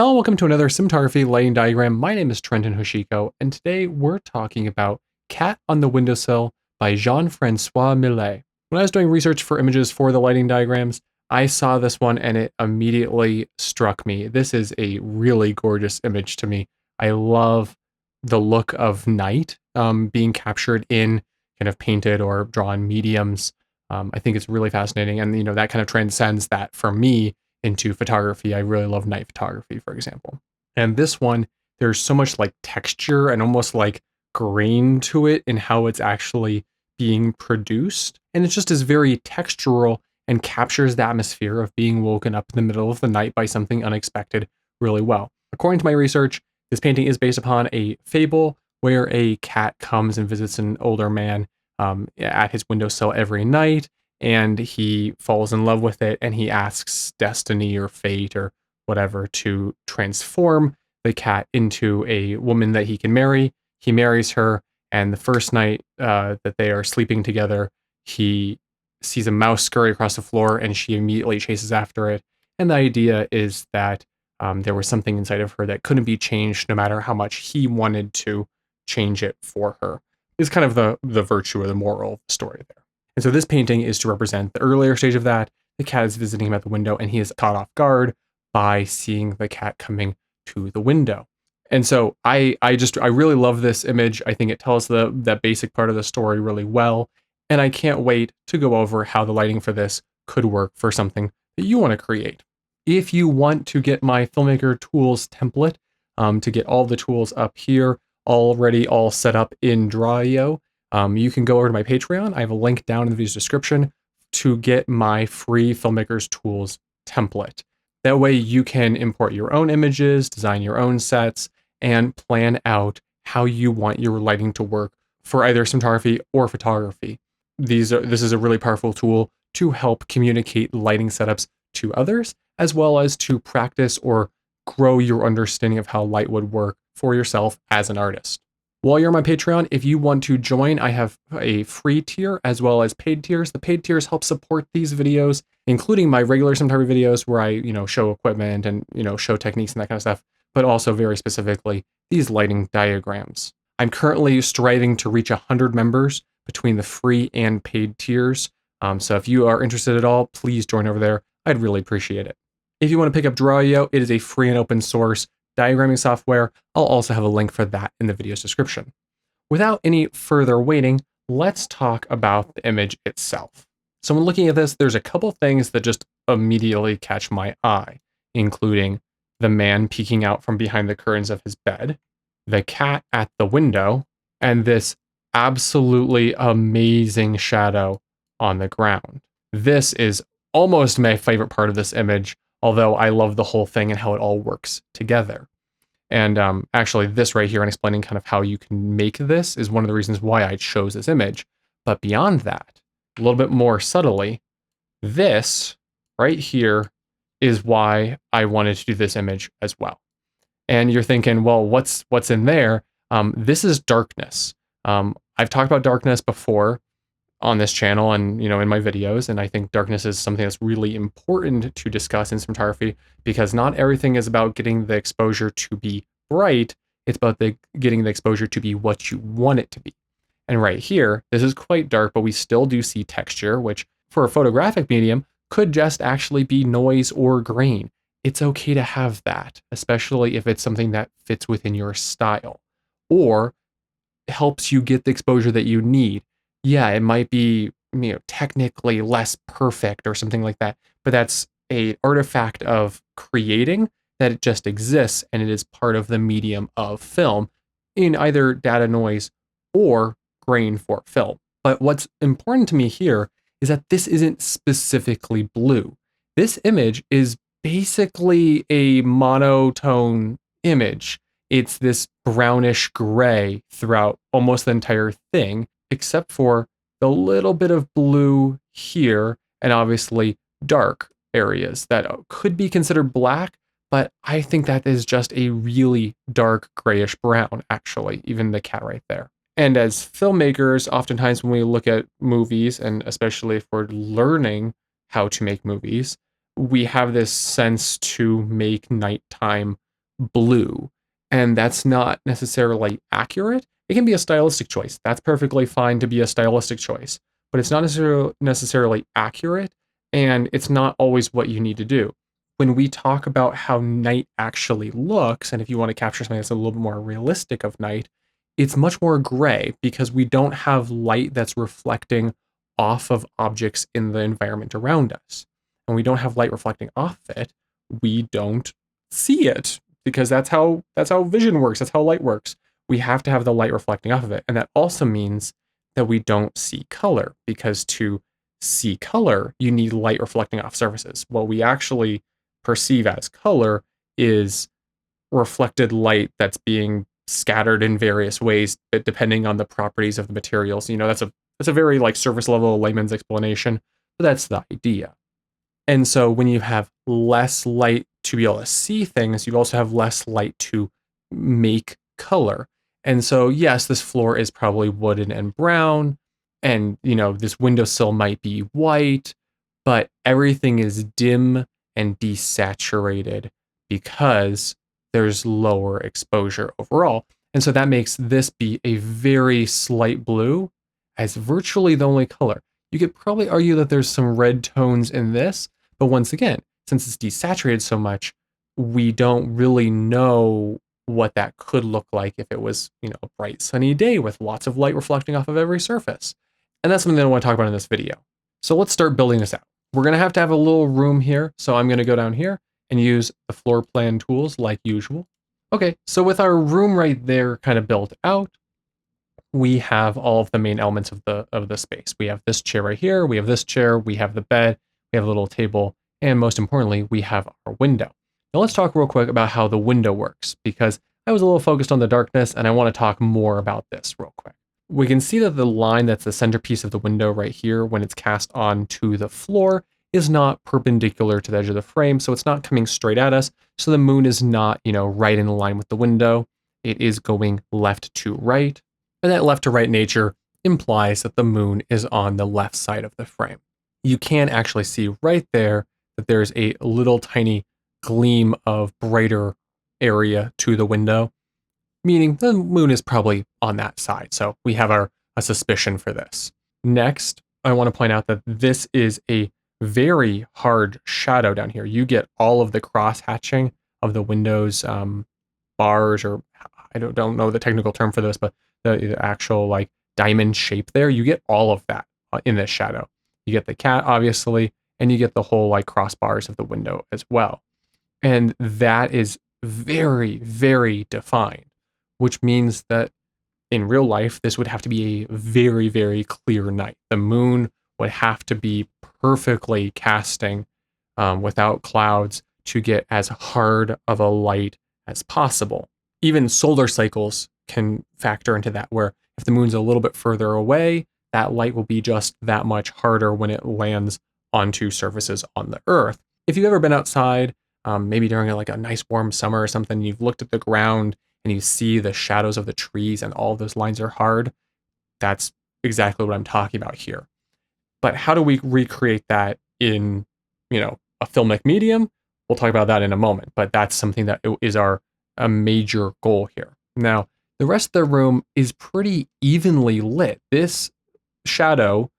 Hello and welcome to another cinematography lighting diagram. My name is Trenton Hoshiko, and today we're talking about Cat on the Windowsill by Jean-Francois Millet. When I was doing research for images for the lighting diagrams, I saw this one and it immediately struck me. This is a really gorgeous image to me. I love the look of night being captured in kind of painted or drawn mediums. I think it's really fascinating, and that kind of transcends that for me into photography. I really love night photography, for example. And this one, there's so much like texture and almost like grain to it in how it's actually being produced. And it just is very textural and captures the atmosphere of being woken up in the middle of the night by something unexpected really well. According to my research, this painting is based upon a fable where a cat comes and visits an older man at his windowsill every night, and he falls in love with it, and he asks destiny or fate or whatever to transform the cat into a woman that he can marry. He marries her, and the first night that they are sleeping together, he sees a mouse scurry across the floor, and she immediately chases after it. And the idea is that there was something inside of her that couldn't be changed no matter how much he wanted to change it for her. Is kind of the virtue or the moral of the story there. And so this painting is to represent the earlier stage of that. The cat is visiting him at the window, and he is caught off guard by seeing the cat coming to the window. And so I really love this image. I think it tells that basic part of the story really well. And I can't wait to go over how the lighting for this could work for something that you want to create. If you want to get my filmmaker tools template, to get all the tools up here, already all set up in Draw.io, you can go over to my Patreon. I have a link down in the video's description to get my free Filmmakers Tools template. That way you can import your own images, design your own sets, and plan out how you want your lighting to work for either cinematography or photography. This is a really powerful tool to help communicate lighting setups to others, as well as to practice or grow your understanding of how light would work for yourself as an artist. While you're on my Patreon, if you want to join, I have a free tier as well as paid tiers. The paid tiers help support these videos, including my regular cinematography videos where I, show equipment and, show techniques and that kind of stuff, but also very specifically these lighting diagrams. I'm currently striving to reach 100 members between the free and paid tiers. So if you are interested at all, please join over there. I'd really appreciate it. If you want to pick up Draw.io, it is a free and open source diagramming software. I'll also have a link for that in the video's description. Without any further waiting, let's talk about the image itself. So when looking at this, there's a couple things that just immediately catch my eye, including the man peeking out from behind the curtains of his bed, the cat at the window, and this absolutely amazing shadow on the ground. This is almost my favorite part of this image, although I love the whole thing and how it all works together. And actually this right here and explaining kind of how you can make this is one of the reasons why I chose this image. But beyond that, a little bit more subtly, this right here is why I wanted to do this image as well. And you're thinking, well, what's in there? This is darkness. I've talked about darkness before on this channel and, in my videos. And I think darkness is something that's really important to discuss in cinematography, because not everything is about getting the exposure to be bright. It's about getting the exposure to be what you want it to be. And right here, this is quite dark, but we still do see texture, which for a photographic medium could just actually be noise or grain. It's okay to have that, especially if it's something that fits within your style or helps you get the exposure that you need. Yeah, it might be, technically less perfect or something like that, but that's an artifact of creating that it just exists, and it is part of the medium of film in either data noise or grain for film. But what's important to me here is that this isn't specifically blue. This image is basically a monotone image. It's this brownish gray throughout almost the entire thing, except for the little bit of blue here and obviously dark areas that could be considered black, but I think that is just a really dark grayish brown, actually, even the cat right there. And as filmmakers, oftentimes when we look at movies, and especially if we're learning how to make movies, we have this sense to make nighttime blue. And that's not necessarily accurate. It can be a stylistic choice. That's perfectly fine to be a stylistic choice, but it's not necessarily accurate, and it's not always what you need to do. When we talk about how night actually looks, and if you want to capture something that's a little bit more realistic of night, it's much more gray because we don't have light that's reflecting off of objects in the environment around us. When we don't have light reflecting off it, we don't see it because that's how vision works. That's how light works. We have to have the light reflecting off of it. And that also means that we don't see color, because to see color, you need light reflecting off surfaces. What we actually perceive as color is reflected light that's being scattered in various ways depending on the properties of the materials. That's a very like surface level layman's explanation, but that's the idea. And so when you have less light to be able to see things, you also have less light to make color. And so, yes, this floor is probably wooden and brown, and this windowsill might be white, but everything is dim and desaturated because there's lower exposure overall. And so that makes this be a very slight blue as virtually the only color. You could probably argue that there's some red tones in this, but once again, since it's desaturated so much, we don't really know what that could look like if it was, a bright sunny day with lots of light reflecting off of every surface. And that's something that I want to talk about in this video. So let's start building this out. We're going to have a little room here. So I'm going to go down here and use the floor plan tools like usual. Okay, so with our room right there kind of built out, we have all of the main elements of the space. We have this chair right here, we have this chair, we have the bed, we have a little table, and most importantly, we have our window. Now let's talk real quick about how the window works, because I was a little focused on the darkness and I want to talk more about this real quick. We can see that the line that's the centerpiece of the window right here, when it's cast onto the floor, is not perpendicular to the edge of the frame, so it's not coming straight at us. So the moon is not, right in line with the window. It is going left to right. And that left to right nature implies that the moon is on the left side of the frame. You can actually see right there that there's a little tiny gleam of brighter area to the window, meaning the moon is probably on that side. So we have a suspicion for this. Next, I want to point out that this is a very hard shadow down here. You get all of the cross hatching of the windows bars, or I don't know the technical term for this, but the actual like diamond shape there, you get all of that in this shadow. You get the cat, obviously, and you get the whole like crossbars of the window as well. And that is very, very defined, which means that in real life, this would have to be a very, very clear night. The moon would have to be perfectly casting without clouds to get as hard of a light as possible. Even solar cycles can factor into that, where if the moon's a little bit further away, that light will be just that much harder when it lands onto surfaces on the Earth. If you've ever been outside, maybe during like a nice warm summer or something, you've looked at the ground and you see the shadows of the trees and all of those lines are hard, that's exactly what I'm talking about here. But how do we recreate that in, a filmic medium? We'll talk about that in a moment, but that's something that is a major goal here. Now, the rest of the room is pretty evenly lit. This shadow,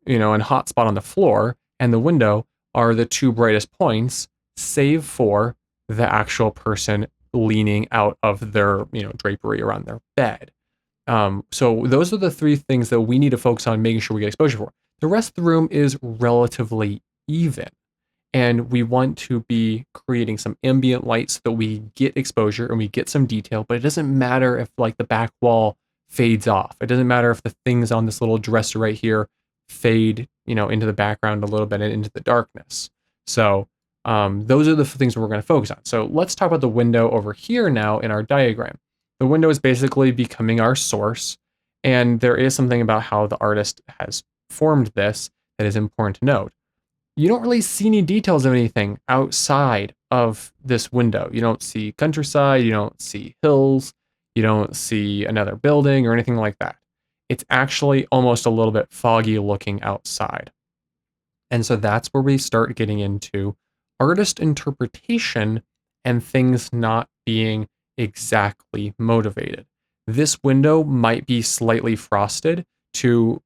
and hot spot on the floor and the window are the two brightest points, save for the actual person leaning out of their, drapery around their bed. So those are the three things that we need to focus on making sure we get exposure for. The rest of the room is relatively even, and we want to be creating some ambient light so that we get exposure and we get some detail, but it doesn't matter if like the back wall fades off. It doesn't matter if the things on this little dresser right here fade, into the background a little bit and into the darkness. So those are the things we're going to focus on. So let's talk about the window over here now in our diagram. The window is basically becoming our source, and there is something about how the artist has formed this that is important to note. You don't really see any details of anything outside of this window. You don't see countryside, you don't see hills, you don't see another building or anything like that. It's actually almost a little bit foggy looking outside. And so that's where we start getting into artist interpretation and things not being exactly motivated. This window might be slightly frosted to,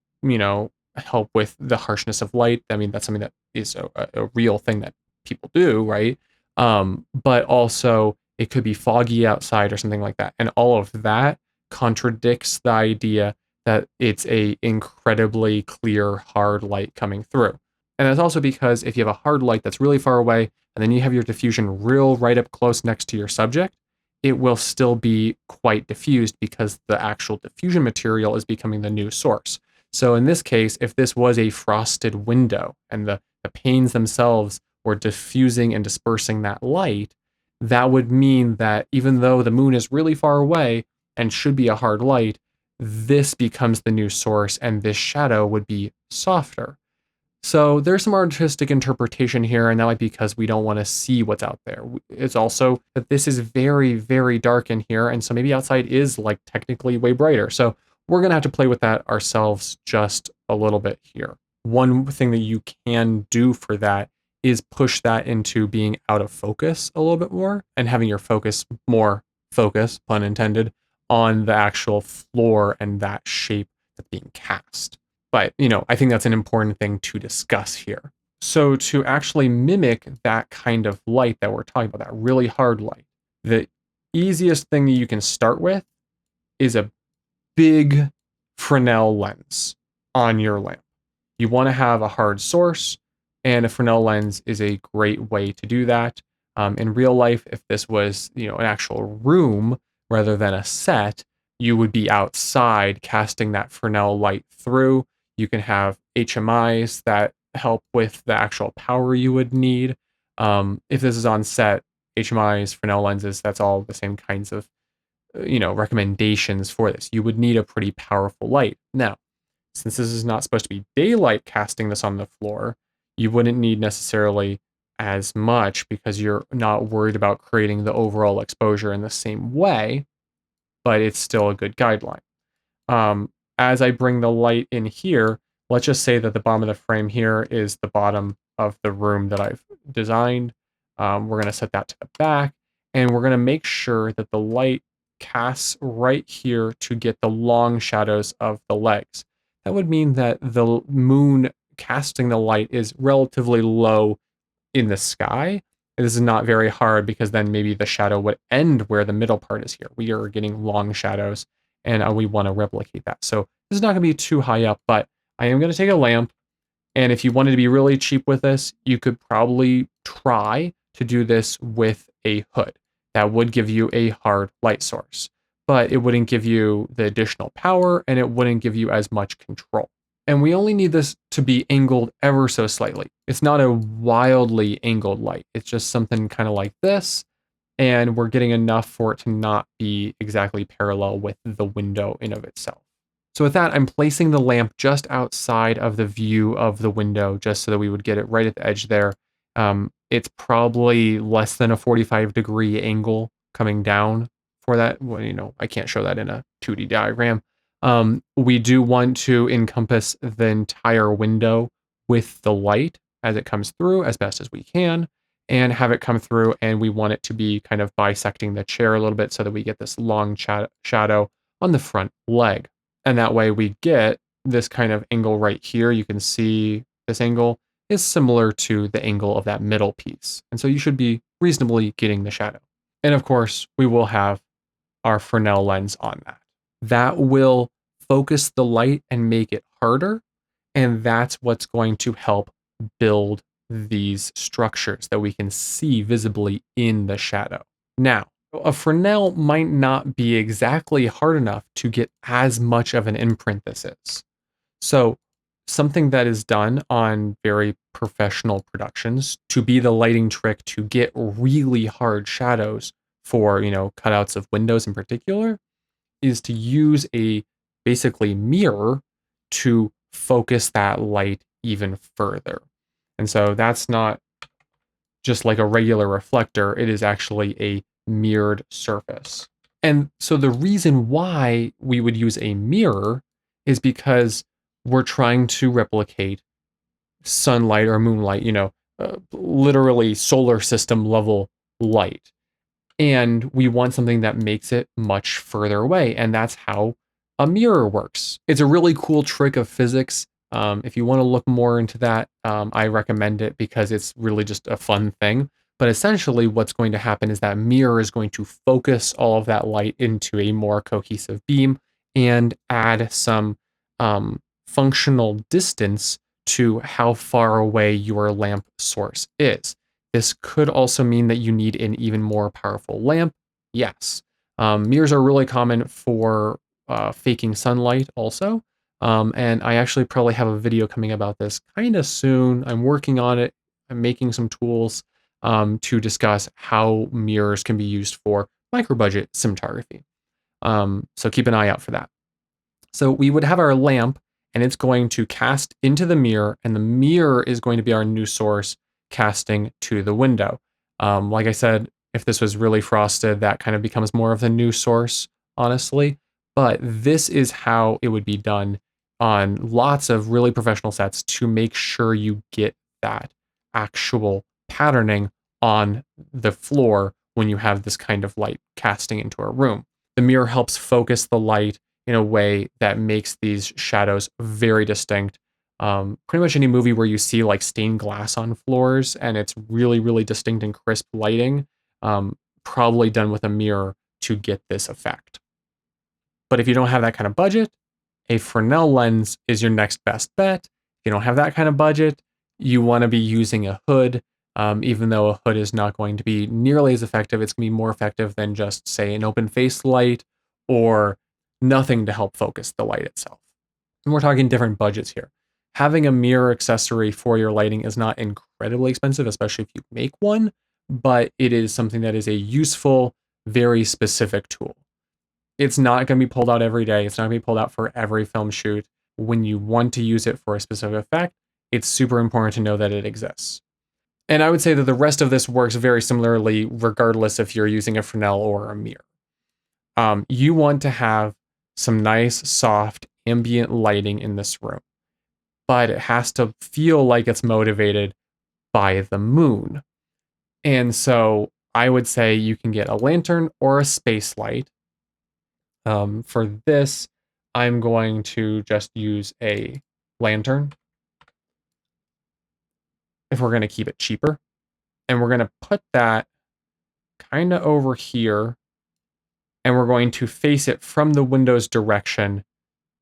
help with the harshness of light. I mean, that's something that is a real thing that people do, right? But also it could be foggy outside or something like that. And all of that contradicts the idea that it's a incredibly clear, hard light coming through. And that's also because if you have a hard light that's really far away, and then you have your diffusion real right up close next to your subject, it will still be quite diffused because the actual diffusion material is becoming the new source. So in this case, if this was a frosted window and the panes themselves were diffusing and dispersing that light, that would mean that even though the moon is really far away and should be a hard light, this becomes the new source and this shadow would be softer. So there's some artistic interpretation here, and that might be because we don't want to see what's out there. It's also that this is very, very dark in here, and so maybe outside is like technically way brighter. So we're going to have to play with that ourselves just a little bit here. One thing that you can do for that is push that into being out of focus a little bit more and having your focus more focus, pun intended, on the actual floor and that shape that's being cast. But, I think that's an important thing to discuss here. So to actually mimic that kind of light that we're talking about, that really hard light, the easiest thing that you can start with is a big Fresnel lens on your lamp. You want to have a hard source, and a Fresnel lens is a great way to do that. In real life, if this was, an actual room rather than a set, you would be outside casting that Fresnel light through. You can have HMIs that help with the actual power you would need. If this is on set, HMIs, Fresnel lenses, that's all the same kinds of, recommendations for this. You would need a pretty powerful light. Now, since this is not supposed to be daylight casting this on the floor, you wouldn't need necessarily as much because you're not worried about creating the overall exposure in the same way, but it's still a good guideline. As I bring the light in here, let's just say that the bottom of the frame here is the bottom of the room that I've designed. We're going to set that to the back, and we're going to make sure that the light casts right here to get the long shadows of the legs. That would mean that the moon casting the light is relatively low in the sky. This is not very hard because then maybe the shadow would end where the middle part is here. We are getting long shadows, and we want to replicate that. So this is not going to be too high up, but I am going to take a lamp, and if you wanted to be really cheap with this, you could probably try to do this with a hood. That would give you a hard light source, but it wouldn't give you the additional power, and it wouldn't give you as much control. And we only need this to be angled ever so slightly. It's not a wildly angled light. It's just something kind of like this, and we're getting enough for it to not be exactly parallel with the window in of itself. So with that, I'm placing the lamp just outside of the view of the window, just so that we would get it right at the edge there. It's probably less than a 45-degree angle coming down for that. Well, I can't show that in a 2D diagram. We do want to encompass the entire window with the light as it comes through as best as we can, and have it come through, and we want it to be kind of bisecting the chair a little bit so that we get this long shadow on the front leg. And that way we get this kind of angle right here. You can see this angle is similar to the angle of that middle piece. And so you should be reasonably getting the shadow. And of course, we will have our Fresnel lens on that. That will focus the light and make it harder. And that's what's going to help build these structures that we can see visibly in the shadow. Now, a Fresnel might not be exactly hard enough to get as much of an imprint this is. So something that is done on very professional productions to be the lighting trick to get really hard shadows for, cutouts of windows in particular, is to use a basically mirror to focus that light even further. And so that's not just like a regular reflector, it is actually a mirrored surface. And so the reason why we would use a mirror is because we're trying to replicate sunlight or moonlight, literally solar system level light. And we want something that makes it much further away. And that's how a mirror works. It's a really cool trick of physics. If you want to look more into that, I recommend it because it's really just a fun thing. But essentially, what's going to happen is that mirror is going to focus all of that light into a more cohesive beam and add some functional distance to how far away your lamp source is. This could also mean that you need an even more powerful lamp. Yes. Mirrors are really common for faking sunlight also. And I actually probably have a video coming about this kind of soon. I'm working on it. I'm making some tools to discuss how mirrors can be used for micro budget cinematography. So keep an eye out for that. So we would have our lamp and it's going to cast into the mirror, and the mirror is going to be our new source casting to the window. Like I said, if this was really frosted, that kind of becomes more of the new source, honestly. But this is how it would be done on lots of really professional sets to make sure you get that actual patterning on the floor when you have this kind of light casting into a room. The mirror helps focus the light in a way that makes these shadows very distinct. Pretty much any movie where you see like stained glass on floors and it's really, really distinct and crisp lighting, probably done with a mirror to get this effect. But if you don't have that kind of budget, a Fresnel lens is your next best bet. If you don't have that kind of budget, you want to be using a hood. Even though a hood is not going to be nearly as effective, it's going to be more effective than just, say, an open face light or nothing to help focus the light itself. And we're talking different budgets here. Having a mirror accessory for your lighting is not incredibly expensive, especially if you make one, but it is something that is a useful, very specific tool. It's not going to be pulled out every day. It's not going to be pulled out for every film shoot. When you want to use it for a specific effect, it's super important to know that it exists. And I would say that the rest of this works very similarly, regardless if you're using a Fresnel or a mirror. You want to have some nice, soft, ambient lighting in this room, but it has to feel like it's motivated by the moon. And so I would say you can get a lantern or a space light. For this, I'm going to just use a lantern if we're going to keep it cheaper. And we're going to put that kind of over here, and we're going to face it from the window's direction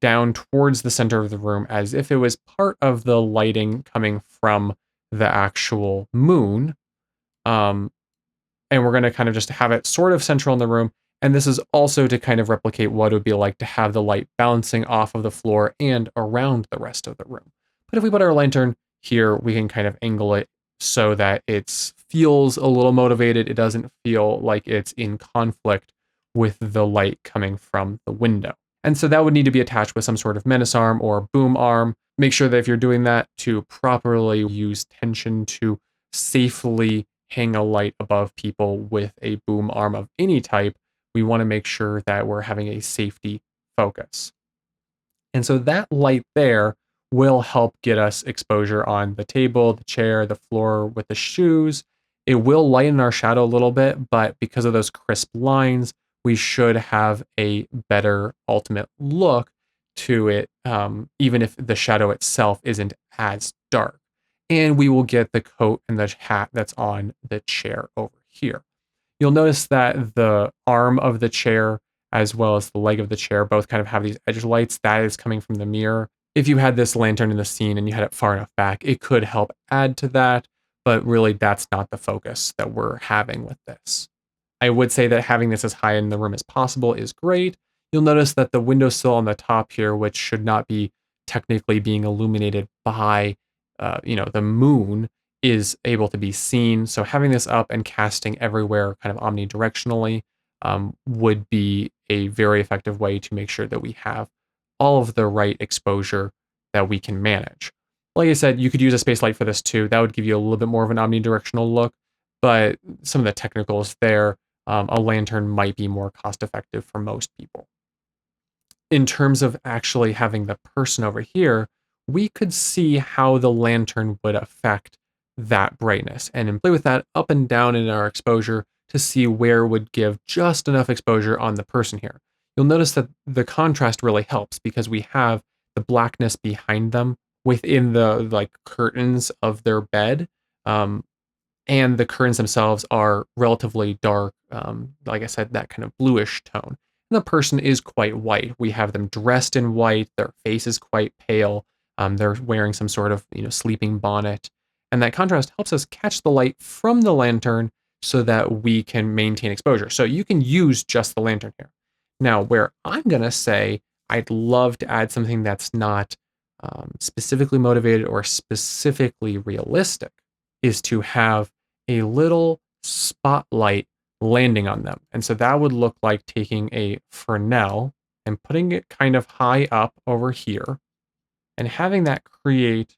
down towards the center of the room as if it was part of the lighting coming from the actual moon. And we're going to kind of just have it sort of central in the room. And this is also to kind of replicate what it would be like to have the light bouncing off of the floor and around the rest of the room. But if we put our lantern here, we can kind of angle it so that it feels a little motivated. It doesn't feel like it's in conflict with the light coming from the window. And so that would need to be attached with some sort of menace arm or boom arm. Make sure that if you're doing that, to properly use tension to safely hang a light above people with a boom arm of any type. We want to make sure that we're having a safety focus. And so that light there will help get us exposure on the table, the chair, the floor with the shoes. It will lighten our shadow a little bit, but because of those crisp lines, we should have a better ultimate look to it, even if the shadow itself isn't as dark. And we will get the coat and the hat that's on the chair over here. You'll notice that the arm of the chair as well as the leg of the chair both kind of have these edge lights. That is coming from the mirror. If you had this lantern in the scene and you had it far enough back, it could help add to that, but really that's not the focus that we're having with this. I would say that having this as high in the room as possible is great. You'll notice that the windowsill on the top here, which should not be technically being illuminated by the moon, is able to be seen. So having this up and casting everywhere kind of omnidirectionally would be a very effective way to make sure that we have all of the right exposure that we can manage. Like I said, you could use a space light for this too. That would give you a little bit more of an omnidirectional look, but some of the technicals there, a lantern might be more cost effective for most people. In terms of actually having the person over here, we could see how the lantern would affect that brightness and play with that up and down in our exposure to see where would give just enough exposure on the person here. You'll notice that the contrast really helps because we have the blackness behind them within the like curtains of their bed. Um, and the curtains themselves are relatively dark, like I said, that kind of bluish tone. And the person is quite white. We have them dressed in white. Their face is quite pale. They're wearing some sort of sleeping bonnet, and that contrast helps us catch the light from the lantern so that we can maintain exposure. So you can use just the lantern here. Now, where I'm gonna say I'd love to add something that's not specifically motivated or specifically realistic is to have a little spotlight landing on them. And so that would look like taking a Fresnel and putting it kind of high up over here and having that create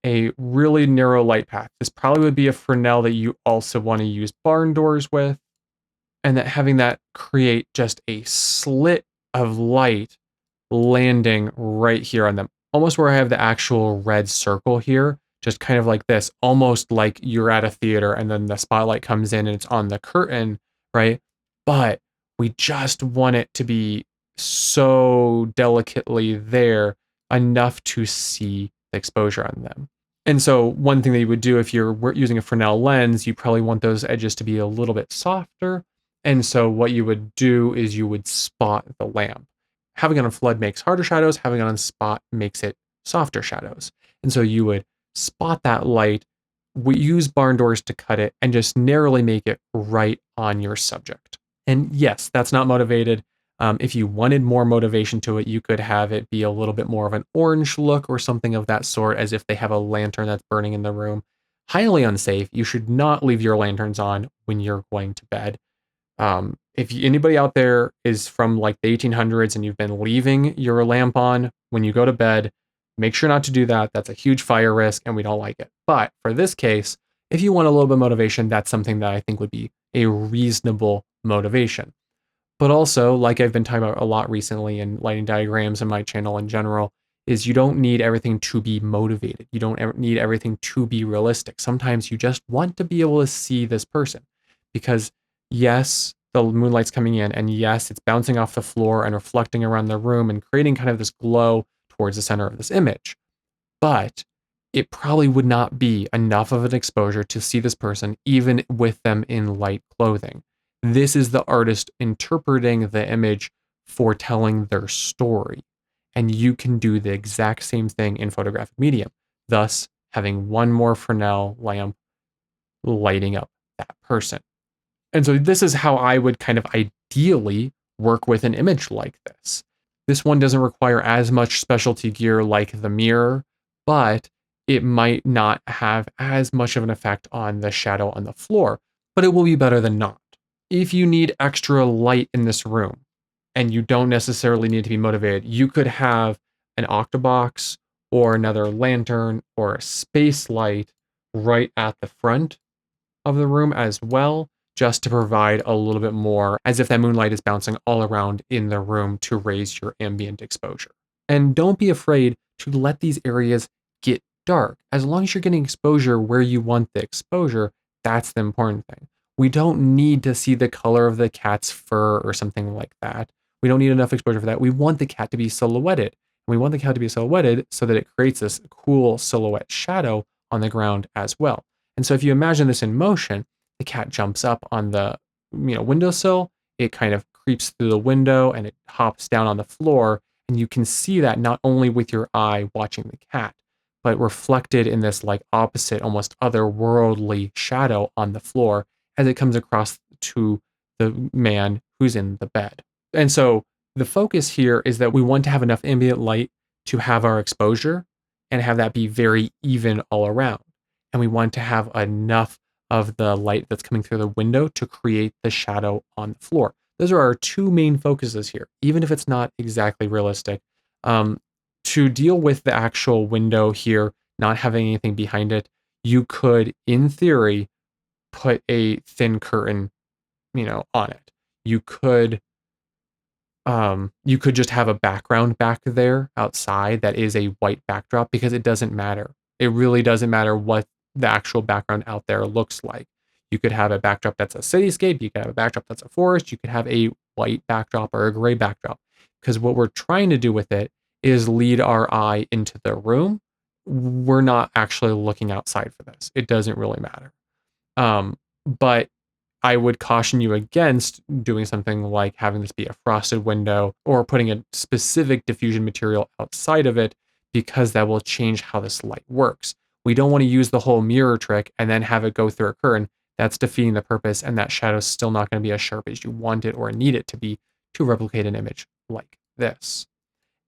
a really narrow light path. This probably would be a Fresnel that you also want to use barn doors with, and that having that create just a slit of light landing right here on them, almost where I have the actual red circle here, just kind of like this, almost like you're at a theater and then the spotlight comes in and it's on the curtain, right? But we just want it to be so delicately there enough to see the exposure on them. And so one thing that you would do if you're using a Fresnel lens, you probably want those edges to be a little bit softer. And so what you would do is you would spot the lamp. Having it on flood makes harder shadows, having it on spot makes it softer shadows. And so you would spot that light, we use barn doors to cut it, and just narrowly make it right on your subject. And yes, that's not motivated. If you wanted more motivation to it, you could have it be a little bit more of an orange look or something of that sort, as if they have a lantern that's burning in the room. Highly unsafe. You should not leave your lanterns on when you're going to bed. If anybody out there is from like the 1800s and you've been leaving your lamp on when you go to bed, make sure not to do that. That's a huge fire risk and we don't like it. But for this case, if you want a little bit of motivation, that's something that I think would be a reasonable motivation. But also, like I've been talking about a lot recently in lighting diagrams and my channel in general, is you don't need everything to be motivated. You don't need everything to be realistic. Sometimes you just want to be able to see this person because yes, the moonlight's coming in and yes, it's bouncing off the floor and reflecting around the room and creating kind of this glow towards the center of this image. But it probably would not be enough of an exposure to see this person even with them in light clothing. This is the artist interpreting the image for telling their story. And you can do the exact same thing in photographic medium, thus having one more Fresnel lamp lighting up that person. And so this is how I would kind of ideally work with an image like this. This one doesn't require as much specialty gear like the mirror, but it might not have as much of an effect on the shadow on the floor, but it will be better than not. If you need extra light in this room and you don't necessarily need to be motivated, you could have an octobox or another lantern or a space light right at the front of the room as well, just to provide a little bit more as if that moonlight is bouncing all around in the room to raise your ambient exposure. And don't be afraid to let these areas get dark. As long as you're getting exposure where you want the exposure, that's the important thing. We don't need to see the color of the cat's fur or something like that. We don't need enough exposure for that. We want the cat to be silhouetted. And we want the cat to be silhouetted so that it creates this cool silhouette shadow on the ground as well. And so if you imagine this in motion, the cat jumps up on the windowsill, it kind of creeps through the window and it hops down on the floor. And you can see that not only with your eye watching the cat, but reflected in this like opposite, almost otherworldly shadow on the floor as it comes across to the man who's in the bed. And so the focus here is that we want to have enough ambient light to have our exposure and have that be very even all around. And we want to have enough of the light that's coming through the window to create the shadow on the floor. Those are our two main focuses here, even if it's not exactly realistic. To deal with the actual window here, not having anything behind it, you could, in theory, put a thin curtain, on it. You could just have a background back there outside that is a white backdrop because it doesn't matter. It really doesn't matter what the actual background out there looks like. You could have a backdrop that's a cityscape. You could have a backdrop that's a forest. You could have a white backdrop or a gray backdrop. Because what we're trying to do with it is lead our eye into the room. We're not actually looking outside for this. It doesn't really matter. But I would caution you against doing something like having this be a frosted window or putting a specific diffusion material outside of it, because that will change how this light works. We don't want to use the whole mirror trick and then have it go through a curtain. That's defeating the purpose, and that shadow is still not going to be as sharp as you want it or need it to be to replicate an image like this.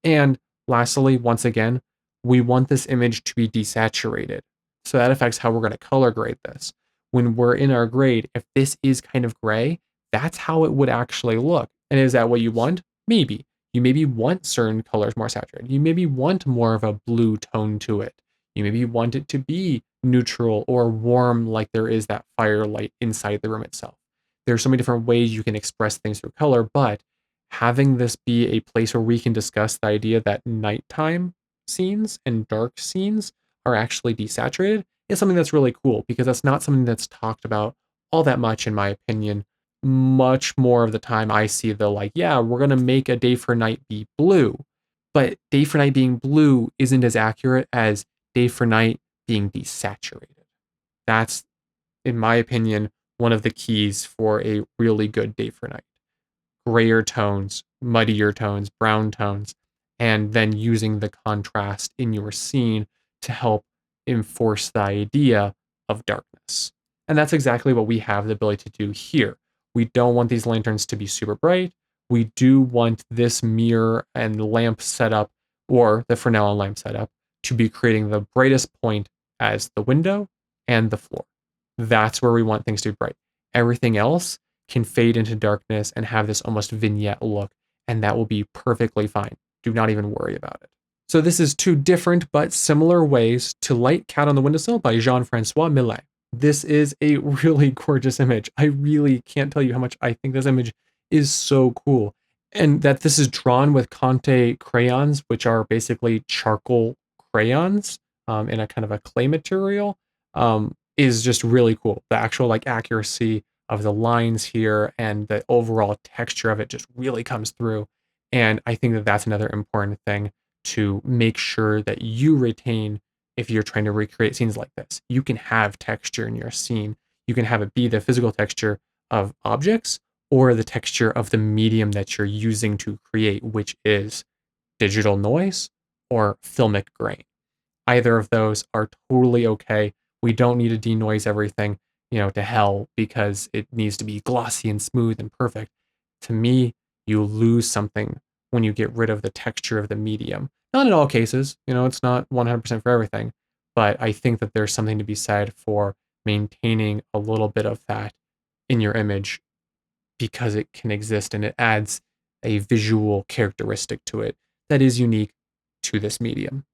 And lastly, once again, we want this image to be desaturated. So that affects how we're going to color grade this. When we're in our grade, if this is kind of gray, that's how it would actually look. And is that what you want? Maybe. You maybe want certain colors more saturated. You maybe want more of a blue tone to it. You maybe want it to be neutral or warm, like there is that firelight inside the room itself. There's so many different ways you can express things through color, but having this be a place where we can discuss the idea that nighttime scenes and dark scenes are actually desaturated is something that's really cool, because that's not something that's talked about all that much, in my opinion. Much more of the time I see the like, yeah, we're going to make a day for night be blue, but day for night being blue isn't as accurate as day for night being desaturated. That's, in my opinion, one of the keys for a really good day for night. Grayer tones, muddier tones, brown tones, and then using the contrast in your scene to help enforce the idea of darkness. And that's exactly what we have the ability to do here. We don't want these lanterns to be super bright. We do want this mirror and lamp setup, or the Fresnel lamp setup, to be creating the brightest point as the window and the floor. That's where we want things to be bright. Everything else can fade into darkness and have this almost vignette look, and that will be perfectly fine. Do not even worry about it. So this is two different but similar ways to light Cat on the Windowsill by Jean-Francois Millet. This is a really gorgeous image. I really can't tell you how much I think this image is so cool. And that this is drawn with Conte crayons, which are basically charcoal crayons in a kind of a clay material, is just really cool. The actual like accuracy of the lines here and the overall texture of it just really comes through. And I think that that's another important thing to make sure that you retain if you're trying to recreate scenes like this. You can have texture in your scene. You can have it be the physical texture of objects or the texture of the medium that you're using to create, which is digital noise or filmic grain. Either of those are totally okay. We don't need to denoise everything, to hell because it needs to be glossy and smooth and perfect. To me, you lose something when you get rid of the texture of the medium. Not in all cases, it's not 100% for everything, but I think that there's something to be said for maintaining a little bit of that in your image, because it can exist and it adds a visual characteristic to it that is unique to this medium.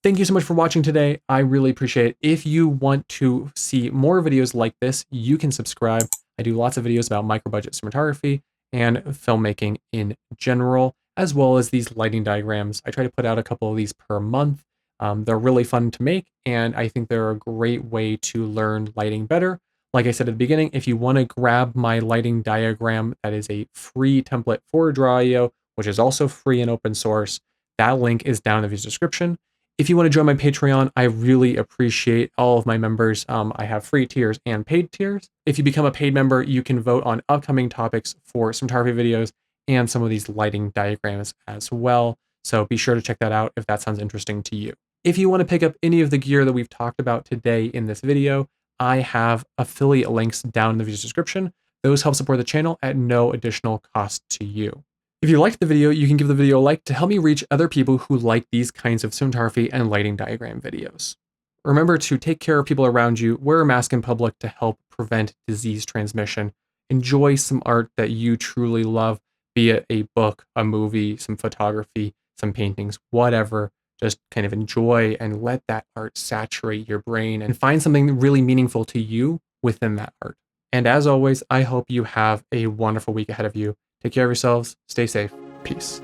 Thank you so much for watching today. I really appreciate it. If you want to see more videos like this, you can subscribe. I do lots of videos about micro-budget cinematography and filmmaking in general, as well as these lighting diagrams. I try to put out a couple of these per month. They're really fun to make, and I think they're a great way to learn lighting better. Like I said at the beginning, if you want to grab my lighting diagram, that is a free template for Draw.io, which is also free and open source. That link is down in the video description. If you want to join my Patreon, I really appreciate all of my members. I have free tiers and paid tiers. If you become a paid member, you can vote on upcoming topics for cinematography videos and some of these lighting diagrams as well. So be sure to check that out if that sounds interesting to you. If you want to pick up any of the gear that we've talked about today in this video, I have affiliate links down in the video description. Those help support the channel at no additional cost to you. If you liked the video, you can give the video a like to help me reach other people who like these kinds of cinematography and lighting diagram videos. Remember to take care of people around you, wear a mask in public to help prevent disease transmission. Enjoy some art that you truly love, be it a book, a movie, some photography, some paintings, whatever. Just kind of enjoy and let that art saturate your brain and find something really meaningful to you within that art. And as always, I hope you have a wonderful week ahead of you. Take care of yourselves, stay safe, peace.